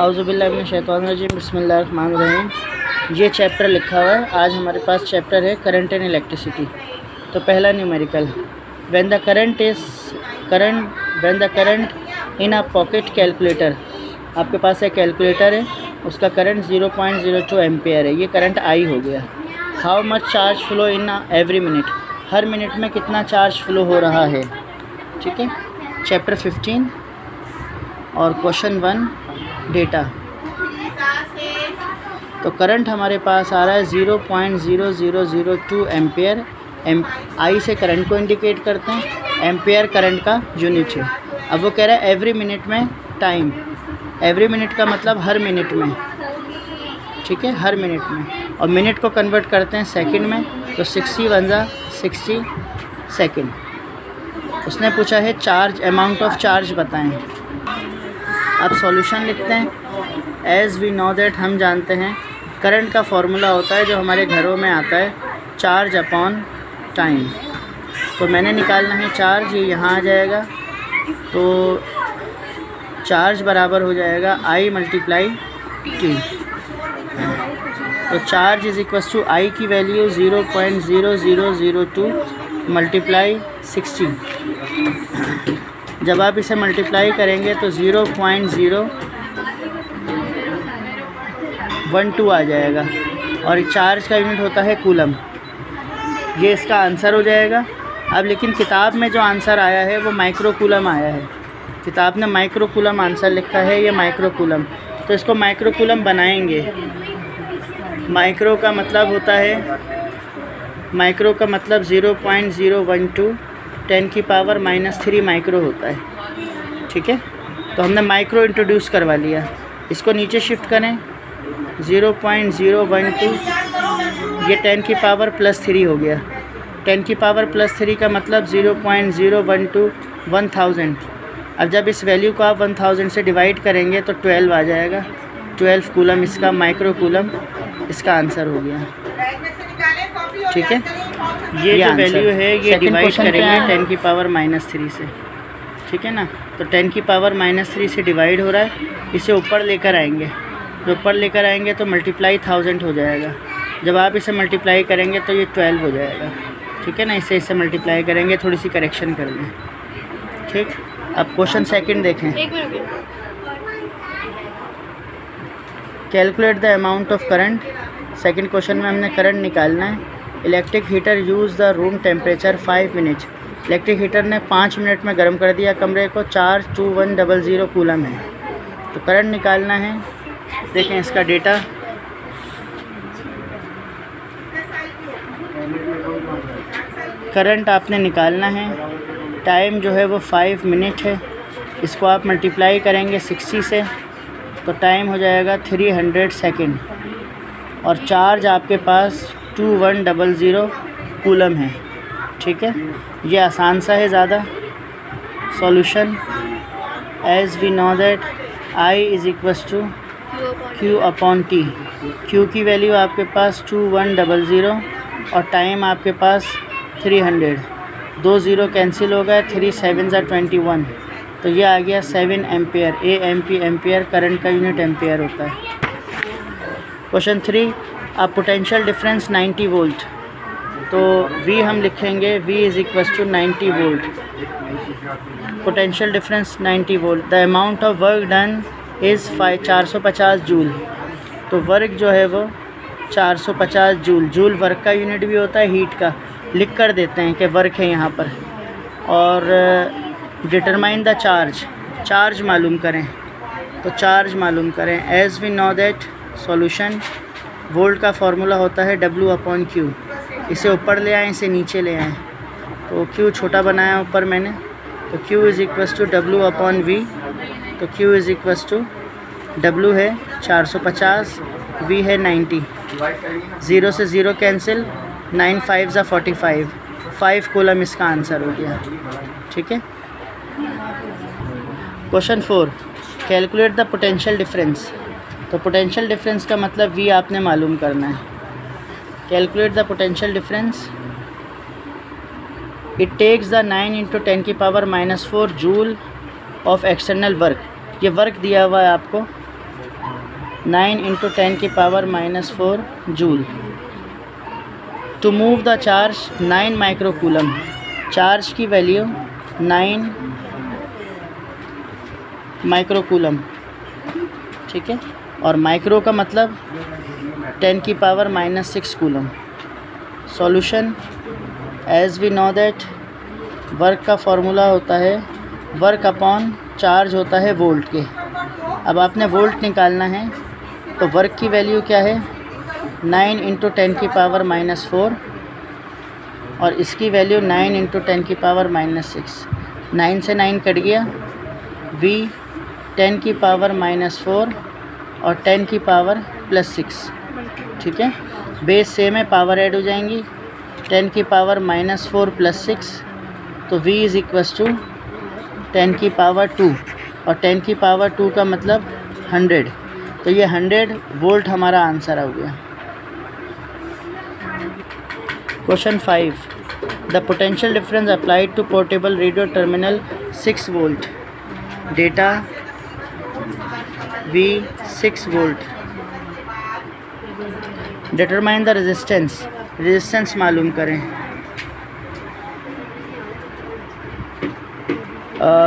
औज़ुबिल्लाहि मिनश्शैतानिर्रजीम बिस्मिल्लाहिर्रहमानिर्रहीम। ये चैप्टर लिखा हुआ है। आज हमारे पास चैप्टर है करंट एंड इलेक्ट्रिसिटी। तो पहला numerical, when the current in a pocket calculator. आपके पास एक कैलकुलेटर है, उसका करंट 0.02 एम्पेयर है। ये करंट आई हो गया। How much charge flow in every minute, her minute में कितना चार्ज फ्लो हो रहा है। ठीक है, चैप्टर 15 और क्वेश्चन 1 डेटा। तो करंट हमारे पास आ रहा है 0.0002 एम्पेयर। आई से करंट को इंडिकेट करते हैं, एम्पेयर करंट का यूनिट है। अब वो कह रहा है एवरी मिनट में टाइम। एवरी मिनट का मतलब हर मिनट में, ठीक है, हर मिनट में। और मिनट को कन्वर्ट करते हैं सेकंड में, तो 60 × 60 सेकंड। उसने पूछा है चार्ज, अमाउंट ऑफ चार्ज बताएं। अब सॉल्यूशन लिखते हैं। एज़ वी नो दैट, हम जानते हैं करंट का फॉर्मूला होता है जो हमारे घरों में आता है, चार्ज अपॉन टाइम। तो मैंने निकालना है चार्ज, ये यहाँ आ जाएगा। तो चार्ज बराबर हो जाएगा I × T। तो चार्ज इज़ इक्वल्स टू आई की वैल्यू 0.0002 × 60। जब आप इसे मल्टीप्लाई करेंगे तो 0.012 आ जाएगा। और चार्ज का यूनिट होता है कूलम। ये इसका आंसर हो जाएगा। अब लेकिन किताब में जो आंसर आया है वो माइक्रो कूलम आया है। किताब ने माइक्रो कूलम आंसर लिखा है, ये माइक्रो कूलम। तो इसको माइक्रो कूलम बनाएंगे। माइक्रो का मतलब होता है, माइक्रो का मतलब 0.012 10⁻³ माइक्रो होता है। ठीक है, तो हमने माइक्रो इंट्रोड्यूस करवा लिया। इसको नीचे शिफ्ट करें, 0.012, ये 10⁻+3 हो गया। 10⁻+3 का मतलब 0.012 1000। अब जब इस वैल्यू को आप 1000 से डिवाइड करेंगे तो 12 आ जाएगा। 12 कूलम इसका माइक्रो कूलम इसका आंसर हो गया। ठीक है, ये जो वैल्यू है ये डिवाइड करेंगे 10⁻³ से। ठीक है ना, तो 10⁻³ से डिवाइड हो रहा है, इसे ऊपर लेकर आएंगे। जो ऊपर लेकर आएंगे तो मल्टीप्लाई 1000 हो जाएगा। जब आप इसे मल्टीप्लाई करेंगे तो ये 12 हो जाएगा। ठीक है ना, इससे मल्टीप्लाई करेंगे, थोड़ी सी करेक्शन कर लें। ठीक, अब क्वेश्चन सेकंड देखें। Calculate the amount of current. Second question में हमने करंट निकालना है। Electric heater use the room temperature 5 minute. Electric heater ने 5 मिनट में गर्म कर दिया कमरे को। चार्ज 2100 कूलम है। तो करंट निकालना है। देखें इसका डेटा। करंट आपने निकालना है। टाइम जो है वो 5 मिनट है। इसको आप मल्टीप्लाई करेंगे 60 से तो टाइम हो जाएगा 300 सेकंड। और चार्ज आपके पास 2100 कूलम है। ठीक है, ये आसान सा है ज़्यादा। Solution, as we know that I is equals to Q/T। Q की वैल्यू आपके पास 2100 और टाइम आपके पास 300। 2 0 कैंसिल हो गए, 3 7 21। तो ये आ गया 7 एम्पेयर। एम्पेयर करंट का यूनिट एम्पेयर होता है। क्वेश्चन 3, अब पोटेंशियल डिफरेंस 90 वोल्ट। तो V हम लिखेंगे, V is equals to 90 volt. Potential difference 90 volt. The amount of work done is 450 joule. तो वर्क जो है वो 450 जूल। जूल वर्क का यूनिट भी होता है, हीट का। लिख कर देते हैं कि वर्क है यहाँ पर। और डिटरमाइन द चार्ज, चार्ज मालूम करें। तो चार्ज मालूम करें। As we know that, solution, volt का फार्मूला होता है W/Q। इसे ऊपर ले आएँ, इसे नीचे ले आएँ। तो Q छोटा बनाया ऊपर मैंने, तो Q is equals to W/V। तो Q is equals to W है 450, V है 90। 0 से 0 कैंसिल, 9 5 = 45। 5 कूलम इसका आंसर हो गया। ठीक है। Question 4, calculate the potential difference. तो पोटेंशियल डिफरेंस का मतलब V आपने मालूम करना है। Calculate the potential difference. It takes the 9 × 10⁻⁻⁴ joule of external work. ये वर्क दिया हुआ है आपको 9 इंटू 10 की power -4 joule. To move the charge 9 microcoulomb, charge की वैल्यू 9 माइक्रोकूलम, ठीक है। और माइक्रो का मतलब 10 की power -6 coulomb. Solution, as we know that work का फॉर्मूला होता है वर्क अपॉन चार्ज होता है वोल्ट के। अब आपने वोल्ट निकालना है तो वर्क की वैल्यू क्या है 9 इंटू 10 की पावर -4 और इसकी वैल्यू 9 इंटू 10 की पावर -6। 9 से 9 कट गया, v 10 की पावर -4 और 10 की पावर +6, ठीक है। बेस सेम है, पावर ऐड हो जाएंगी। 10 की पावर -4 +6 तो v इज़ इक्वस टू 10 की पावर 2 और 10 की पावर 2 का मतलब 100, तो ये 100 वोल्ट हमारा आंसर हो गया। Question 5, the potential difference applied to portable radio terminal 6 volt, data V 6 volt. Determine the resistance, resistance मालूम करें।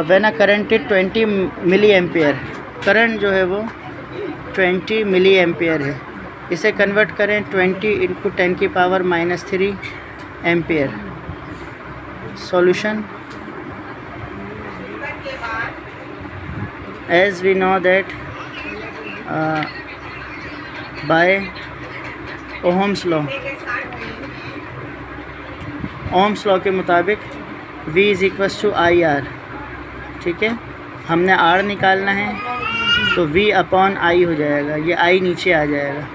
When a current is 20 milli ampere, current जो है वो 20 मिली एम्पियर है, इसे कन्वर्ट करें 20 इंटू 10 की power -3 ampere. Solution, as we know that by Ohm's law, Ohm's law के मुताबिक V is equals to IR, ठीक है। हमने R निकालना है तो V अपॉन I हो जाएगा, ये I नीचे आ जाएगा।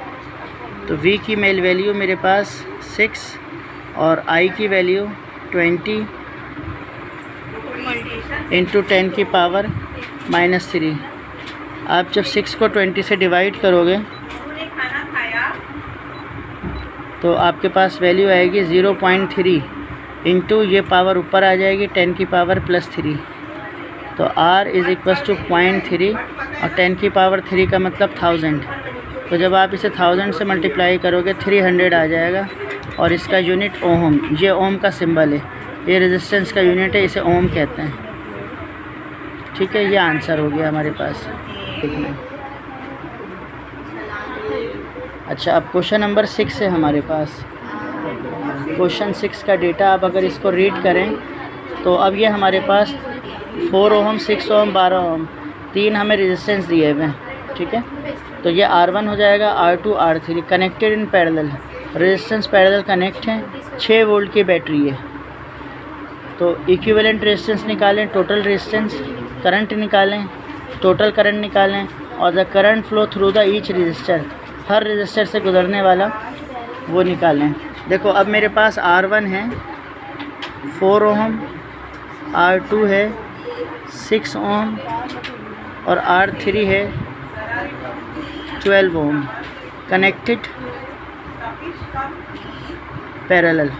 तो V की मेल वैल्यू मेरे पास 6 और I की वैल्यू 20 इंटू 10 की पावर -3। आप जब 6 को 20 से डिवाइड करोगे तो आपके पास वैल्यू आएगी 0.3 इंटू ये पावर ऊपर आ जाएगी 10 की पावर +3, तो R इज़ इक्वस टू 0.3 और 10 की पावर 3 का मतलब 1000। तो जब आप इसे 1000 से मल्टीप्लाई करोगे 300 आ जाएगा और इसका यूनिट ओम, ये ओम का सिंबल है, ये रेजिस्टेंस का यूनिट है, इसे ओम कहते हैं, ठीक है। ये आंसर हो गया हमारे पास। अच्छा, अब क्वेश्चन नंबर 6 है हमारे पास। क्वेश्चन 6 का डेटा अब अगर इसको रीड करें तो अब ये हमारे पास 4 ओम, 6 ओम, 12 ओम, 3 हमें रेजिस्टेंस दिए हुए हैं, ठीक है। तो ये R1 हो जाएगा, R2, R3 connected in parallel, resistance parallel connect हैं, 6 वोल्ट की बैटरी है। तो इक्विवेलेंट रेजिस्टेंस निकालें, टोटल रेजिस्टेंस, करंट निकालें, टोटल करंट निकालें और the current flow through the each register, her register से गुजरने वाला वो निकालें। देखो अब मेरे पास R1 है 4 ओम, R2 है 6 ओम और R3 है 12 ओम, कनेक्टेड पैरेलल।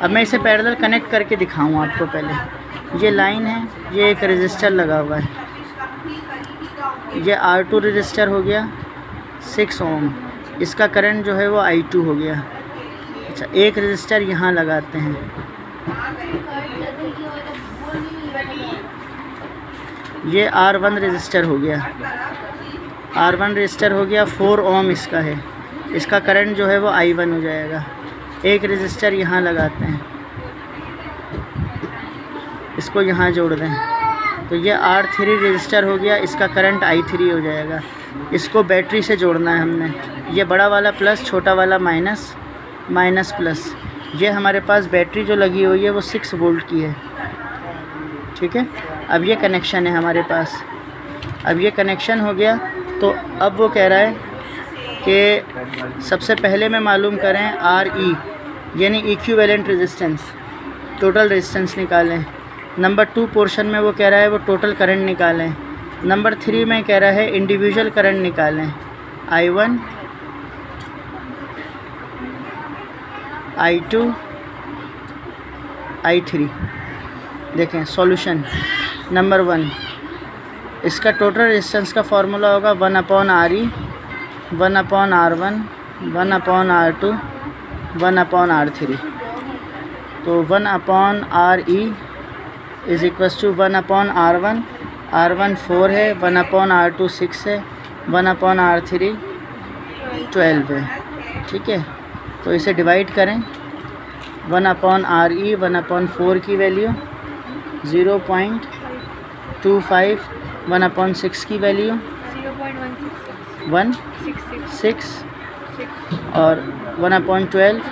अब मैं इसे पैरेलल कनेक्ट करके दिखाऊँ आपको। पहले ये लाइन है, ये एक रजिस्टर लगा हुआ है, ये R2 रजिस्टर हो गया 6 ओम, इसका करंट जो है वो I2 हो गया। अच्छा, एक रजिस्टर यहाँ लगाते हैं, ये R1 रजिस्टर हो गया, R1 रजिस्टर हो गया, 4 ओम इसका है, इसका करंट जो है वो I1 हो जाएगा। एक रजिस्टर यहाँ लगाते हैं, इसको यहाँ जोड़ दें तो ये R3 रजिस्टर हो गया, इसका करंट I3 हो जाएगा। इसको बैटरी से जोड़ना है हमने, ये बड़ा वाला प्लस, छोटा वाला माइनस, माइनस प्लस। ये हमारे पास बैटरी जो लगी हुई है वो 6 वोल्ट की है, ठीक है। अब ये कनेक्शन है हमारे पास। अब ये कनेक्शन हो गया तो अब वो कह रहा है कि सबसे पहले मैं मालूम करें RE यानी इक्विवेलेंट रेजिस्टेंस, टोटल रेजिस्टेंस निकालें। नंबर 2 पोर्शन में वो कह रहा है वो टोटल करंट निकालें। नंबर 3 में कह रहा है इंडिविजुअल करंट निकालें, I1, I2, I3। देखें सॉल्यूशन। नंबर 1, इसका टोटल रेजिस्टेंस का फार्मूला होगा 1/RE 1/R1 1/R2 1/R3। तो 1/RE is equals to 1/R1, R1 4 है, 1/R2 6 है, 1/R3 12 है। ठीक है, तो इसे डिवाइड करें। 1/RE 1/4 की वैल्यू 0.25, 1/6 की वैल्यू 1.6 और 1/12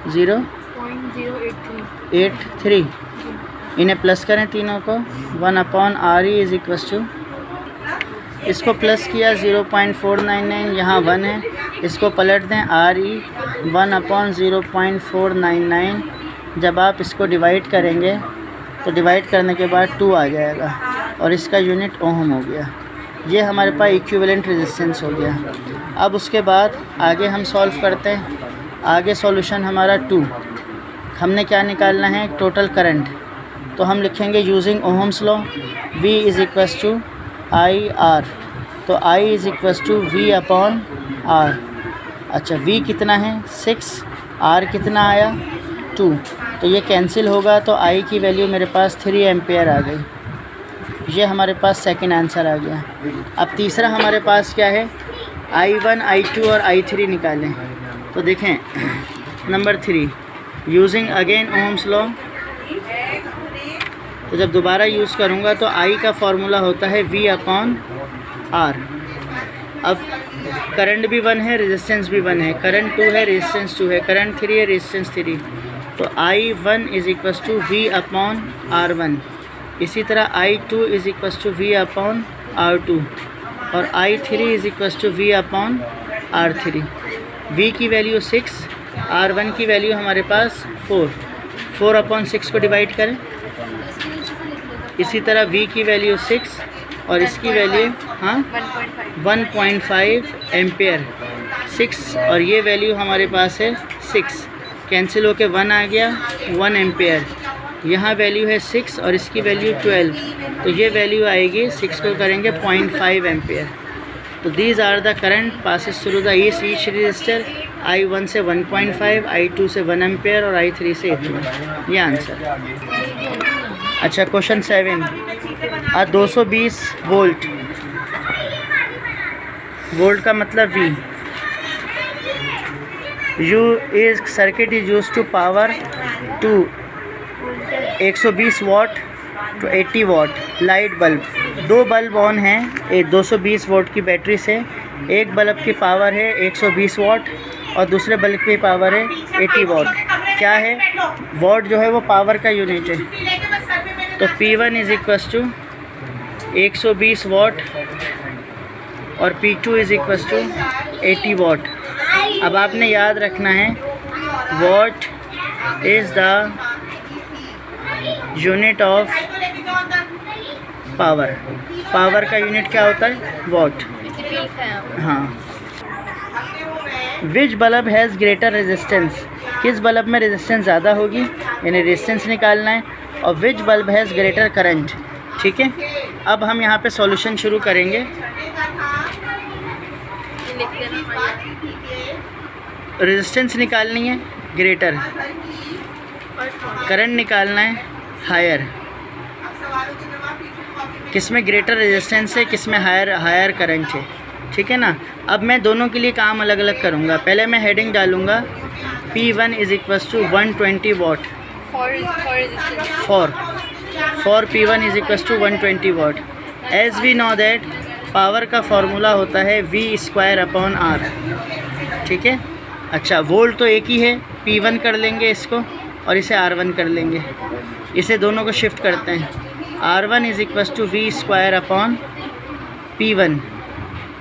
0.083। इन्हें प्लस करें तीनों को। 1/RE इज़ इक्वल्स टू, इसको प्लस किया 0.499, यहाँ 1 है, इसको पलट दें RE 1/0.499। जब आप इसको डिवाइड करेंगे तो डिवाइड करने के बाद 2 आ जाएगा और इसका यूनिट ओम हो गया। ये हमारे पास इक्विवेलेंट रेजिस्टेंस हो गया। अब उसके बाद आगे हम सॉल्व करते हैं। आगे सॉल्यूशन हमारा 2, हमने क्या निकालना है, टोटल करंट। तो हम लिखेंगे using Ohm's law, V is equals to IR। तो I is equals to V/R। अच्छा, V कितना है 6, R कितना आया 2, तो ये कैंसिल होगा, तो I की वैल्यू मेरे पास 3 एम्पेयर आ गई। ये हमारे पास सेकंड आंसर आ गया। अब तीसरा हमारे पास क्या है, I1 I2 और I3 निकालें। तो देखें number 3, using again Ohm's law. तो जब दोबारा यूज़ करूँगा तो I का फार्मूला होता है V/R। अब करंट भी 1 है, रेजिस्टेंस भी 1 है, करंट 2 है, रेजिस्टेंस 2 है, करंट 3 है, रेजिस्टेंस 3। तो I1 is equals to V/R1। इसी तरह I2 is equals to V/R2 और I3 is equals to V/R3। V की वैल्यू 6, R1 की वैल्यू हमारे पास 4/6 को डिवाइड करें। इसी तरह V की वैल्यू 6 और इसकी वैल्यू 1.5 एम्पेयर 6, और ये वैल्यू हमारे पास है 6, कैंसिल होके 1 आ गया, 1 एम्पेयर। यहाँ वैल्यू है 6 और इसकी वैल्यू 12, तो ये वैल्यू आएगी 6 को करेंगे 0.5 एम्पेयर। तो these are the current passes through the each resistor, I1 से 1.5, I2 से 1 एम्पेयर और I3 से इतना। ये आंसर। अच्छा, क्वेश्चन 7, 220 वोल्ट का मतलब V। इस circuit is use to power to 120 watt to 80 watt light bulb. 2 bulb on हैं 220 वाट की बैटरी से। एक बल्ब की पावर है 120 वाट और दूसरे बल्ब की पावर है 80 वाट। क्या है, वाट जो है वो पावर का यूनिट है। तो P1 इज़ इक्वल्स टू 120 वाट और P2 इज़ इक्वल्स टू 80 वाट। अब आपने याद रखना है, what is the unit of power. Power का यूनिट क्या होता है, वाट। हाँ। विच बल्ब हैज़ ग्रेटर रेजिस्टेंस, किस बल्ब में रेजिस्टेंस ज़्यादा होगी, यानी रेजिस्टेंस निकालना है। और विच बल्ब हैज़ ग्रेटर करंट। ठीक है, अब हम यहाँ पे सॉल्यूशन शुरू करेंगे। रेजिस्टेंस निकालनी है ग्रेटर, करंट निकालना है हायर। किस में ग्रेटर रेजिस्टेंस है, किस में हायर करंट है। ठीक है ना। अब मैं दोनों के लिए काम अलग अलग करूँगा। पहले मैं हेडिंग डालूँगा P1 is equals to 120 watt for P1 is equals to 120 watt. As we know that power का फार्मूला होता है V²/R। ठीक है। अच्छा, वोल्ट तो एक ही है, P1 कर लेंगे इसको और इसे R1 कर लेंगे। इसे दोनों को शिफ्ट करते हैं। R1 is equals to V²/P1।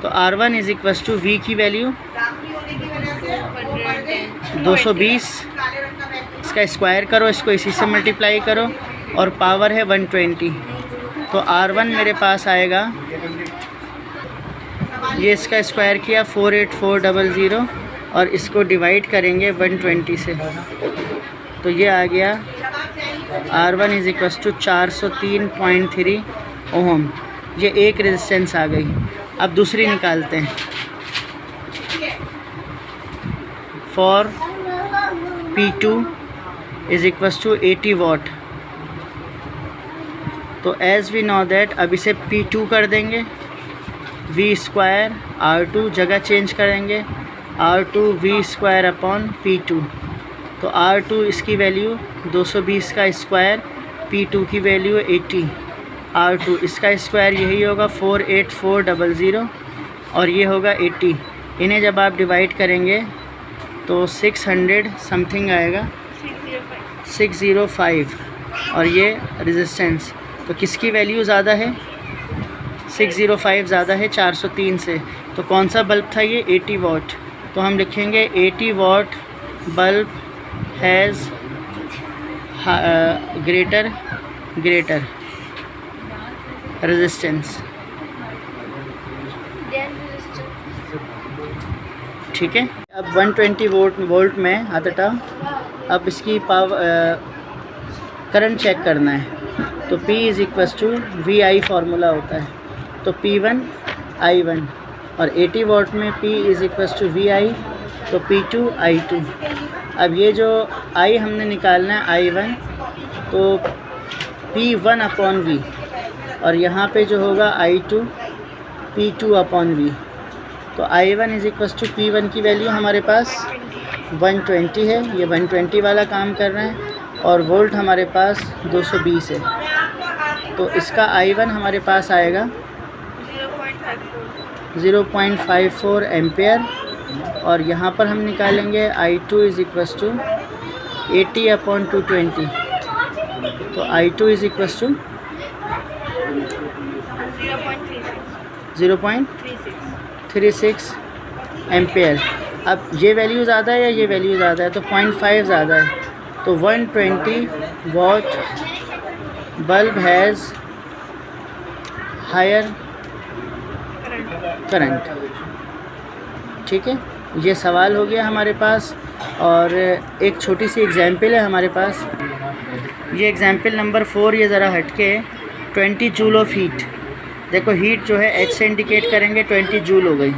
तो R1 is equals to V की वैल्यू 220, इसका स्क्वायर करो, इसको इसी से मल्टीप्लाई करो और पावर है 120। तो R1 मेरे पास आएगा, ये इसका स्क्वायर किया 48400 और इसको डिवाइड करेंगे 120 से, तो ये आ गया R1 इज इक्वस टू 403.3 ओम। ये एक रेजिस्टेंस आ गई। अब दूसरी निकालते हैं। For P2 is equals to 80 watt. तो एज़ वी नो दैट, अब इसे P2 कर देंगे, V स्क्वायर R2 जगह चेंज करेंगे, R2 V square upon P2। तो R2 इसकी वैल्यू 220 का स्क्वायर, P2 की वैल्यू 80, R2 इसका स्क्वायर यही होगा 48400 और ये होगा 80। इन्हें जब आप डिवाइड करेंगे तो 600 समथिंग आएगा, 605। और ये रेजिस्टेंस, तो किसकी वैल्यू ज़्यादा है? 605 ज़्यादा है 403 से। तो कौन सा बल्ब था ये? 80 वाट। तो हम लिखेंगे 80 watt bulb has greater resistance. ठीक है। अब 120 वोल्ट में आता, अब इसकी करंट चेक करना है। तो P is equals to VI formula होता है, तो P1 I1, और 80 वाट में P is equals to VI, तो P2 I2। अब ये जो I हमने निकालना है I1, तो P1 अपॉन V, और यहाँ पे जो होगा I2 P2 अपॉन V। तो I1 is equals to P1 की वैल्यू हमारे पास 120 है, ये 120 वाला काम कर रहे हैं, और वोल्ट हमारे पास 220 है। तो इसका I1 हमारे पास आएगा 0.54 एम्पेयर, और यहाँ पर हम निकालेंगे I2 is equals to 80 upon 220। तो I2 is equals to 0.36 ampere. अब ये वैल्यू ज़्यादा है या ये वैल्यू ज़्यादा है? तो 0.5 ज़्यादा है। तो 120 watt bulb has higher current. ठीक है, ये सवाल हो गया हमारे पास। और एक छोटी सी एग्जांपल है हमारे पास, ये एग्जांपल नंबर 4। ये ज़रा हटके 20 जूल ऑफ हीट। देखो हीट जो है H से इंडिकेट करेंगे, 20 जूल हो गई।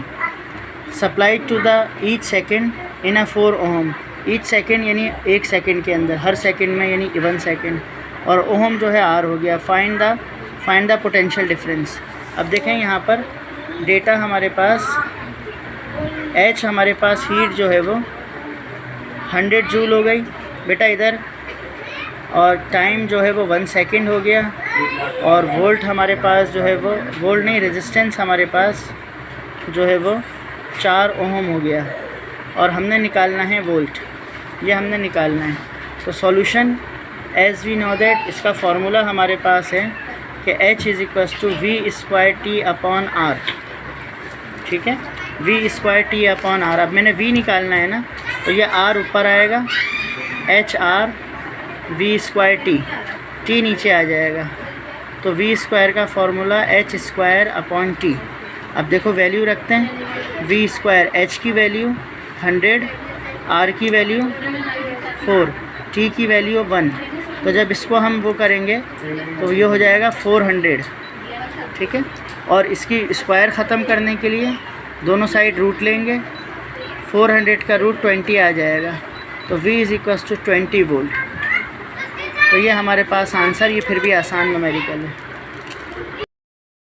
Supplied to the each second in a 4 ohm. Each second यानी एक सेकेंड के अंदर, हर सेकेंड में यानी 1 सेकेंड, और ओम जो है R हो गया। Find the potential difference. अब देखें यहाँ पर डेटा हमारे पास, H हमारे पास हीट जो है वो 100 जूल हो गई बेटा इधर, और टाइम जो है वो 1 सेकेंड हो गया, और वोल्ट हमारे पास जो है वो, वोल्ट नहीं, रेजिस्टेंस हमारे पास जो है वो 4 ओम हो गया, और हमने निकालना है वोल्ट। ये हमने निकालना है। तो solution as we know that, इसका फार्मूला हमारे पास है कि H is equals to V square T upon R। ठीक है, V square T upon R। अब मैंने V निकालना है ना, तो ये R ऊपर आएगा, HR V स्क्वायर T नीचे आ जाएगा। तो V स्क्वायर का formula H square upon T। अब देखो वैल्यू रखते हैं। V स्क्वायर, H की वैल्यू 100, R की वैल्यू 4, T की वैल्यू 1। तो जब इसको हम वो करेंगे तो ये हो जाएगा 400। ठीक है, और इसकी स्क्वायर ख़त्म करने के लिए दोनों साइड रूट लेंगे, 400 का रूट 20 आ जाएगा। तो V is equals to 20 volt. तो ये हमारे पास आंसर, ये फिर भी आसान न्यूमेरिकल है।